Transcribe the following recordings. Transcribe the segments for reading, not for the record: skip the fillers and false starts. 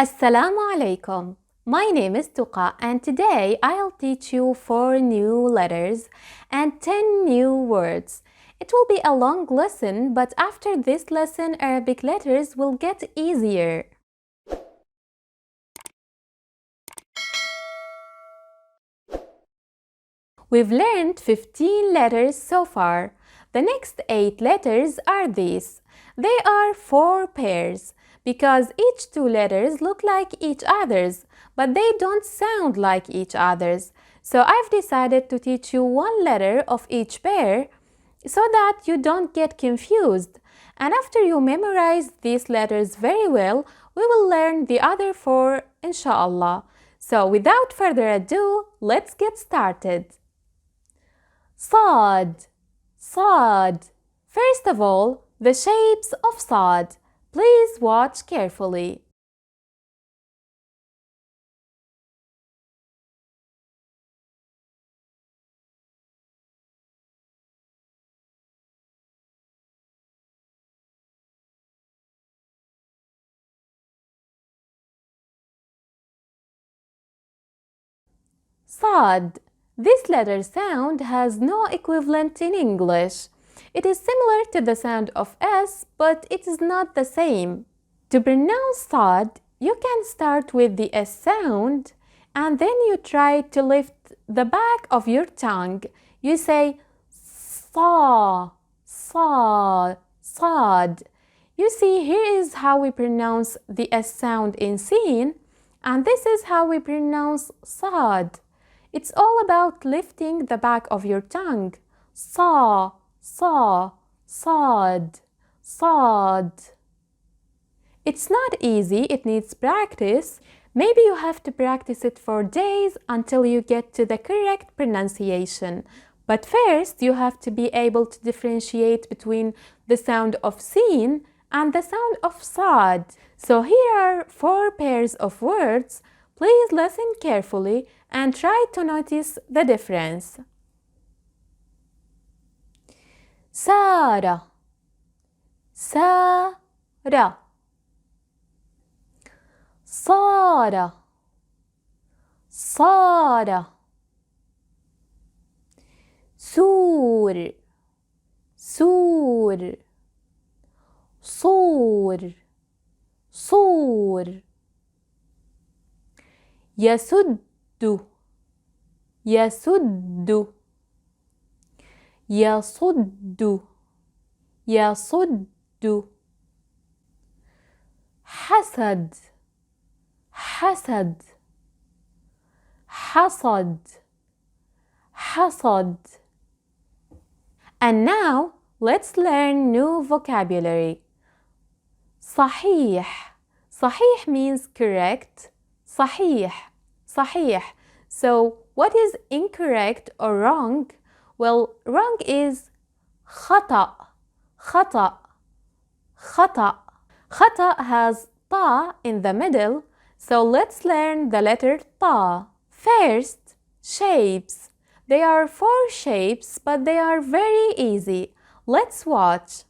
Assalamu alaikum. My name is Tuqa and today I'll teach you 4 new letters and 10 new words. It will be a long lesson, but after this lesson Arabic letters will get easier. We've learned 15 letters so far. The next 8 letters are these. They are 4 pairs because each 2 letters look like each other's, but they don't sound like each other's. So I've decided to teach you one letter of each pair so that you don't get confused. And after you memorize these letters very well, we will learn the other 4 inshallah. So without further ado, let's get started. Sad, sad. First of all, the shapes of sad. Please watch carefully. Sad. This letter sound has no equivalent in English. It is similar to the sound of S, but it is not the same. To pronounce sad, you can start with the S sound and then you try to lift the back of your tongue. You say saw, saw, sad. You see, here is how we pronounce the S sound in sin, and this is how we pronounce sad. It's all about lifting the back of your tongue. Saw, saw, sad, sad. It's not easy, it needs practice. Maybe you have to practice it for days until you get to the correct pronunciation. But first, you have to be able to differentiate between the sound of sin and the sound of sad. So here are 4 pairs of words. Please listen carefully and try to notice the difference. Sara, Sara. صار صار سور سور صور صور يسد يسد يصد يصد حسد حسد حصد حصد. And now let's learn new vocabulary. صحيح. صحيح means correct. صحيح. صحيح. So what is incorrect or wrong? Well, wrong is خطأ. خطأ. خطأ. خطأ has ta in the middle. So let's learn the letter ta. First, shapes. There are 4 shapes, but they are very easy. Let's watch.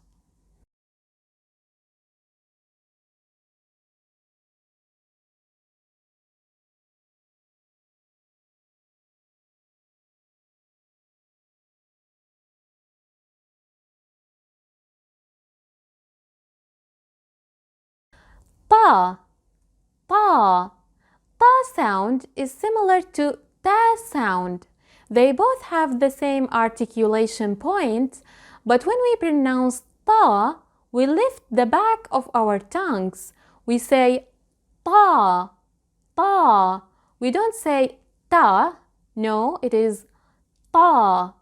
Ta. Ta. Ta sound is similar to ta sound. They both have the same articulation point, but when we pronounce ta, we lift the back of our tongues. We say ta, ta. We don't say ta. No, it is ta,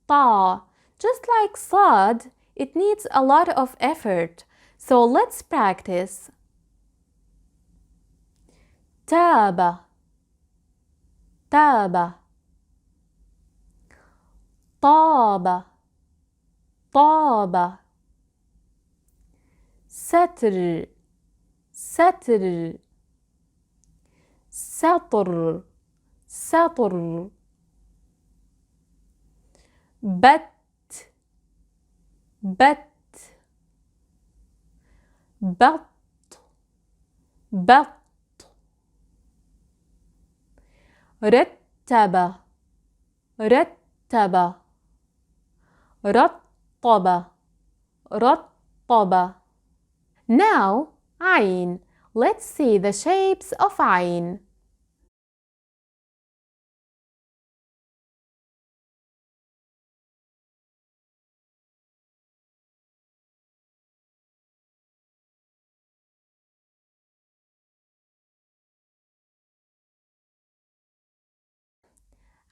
ta. Just like sad, it needs a lot of effort. So let's practice. تاب تاب طاب طاب ستر ستر سطر سطر بت بت بط بط رتب رتب رطب رطب. Now عين. Let's see the shapes of عين.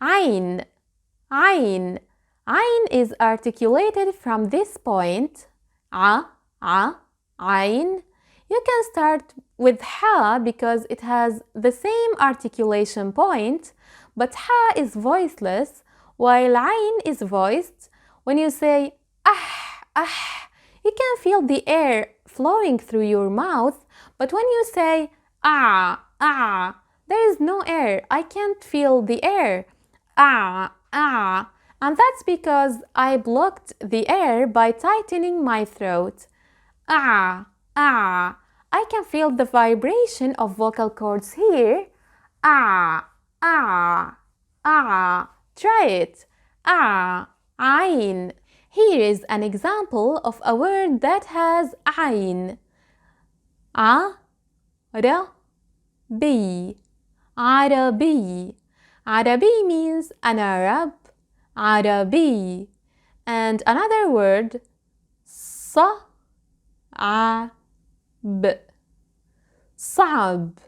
عين عين. عين is articulated from this point. ع عين. You can start with ha because it has the same articulation point, but ha is voiceless while عين is voiced. When you say you can feel the air flowing through your mouth, but when you say there is no air. I can't feel the air. And that's because I blocked the air by tightening my throat. I can feel the vibration of vocal cords here. Try it. عين. Here is an example of a word that has عين. عربي. عربي. عربي means an Arab. عربي. And another word, صعب. صعب.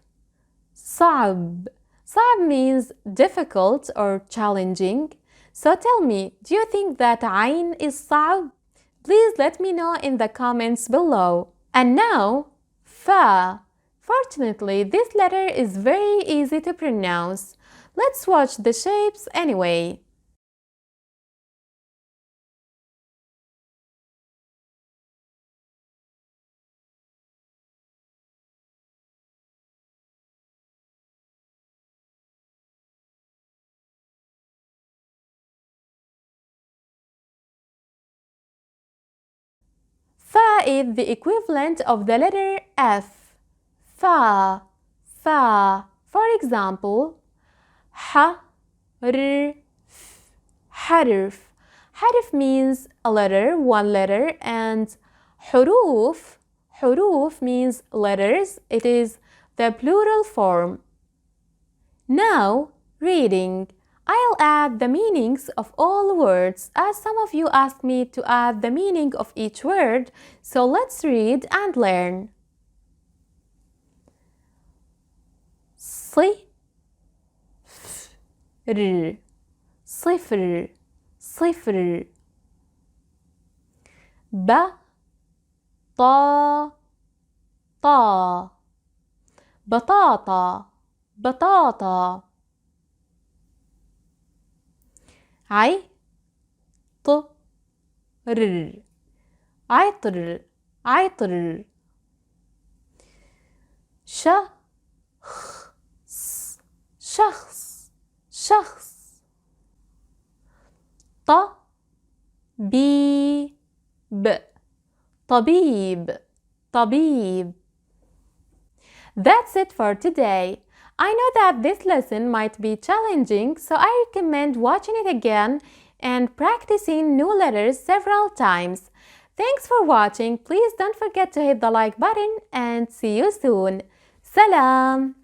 صعب. صعب means difficult or challenging. So tell me, do you think that عين is صعب? Please let me know in the comments below. And now, fa. Fortunately, this letter is very easy to pronounce. Let's watch the shapes anyway. Fa is the equivalent of the letter F. Fa, fa. For example, حرف. حرف. حرف means a letter, one letter, and حروف. حروف means letters. It is the plural form. Now, reading. I'll add the meanings of all words as some of you asked me to add the meaning of each word, so let's read and learn. صفر. صفر. صفر. بطاطا. بطاطا. بطاطا. عطر. عطر. عطر. شخص. شخص. شخص. طبيب. طبيب. طبيب. That's it for today. I know that this lesson might be challenging, so I recommend watching it again and practicing new letters several times. Thanks for watching. Please don't forget to hit the like button and see you soon. Salam!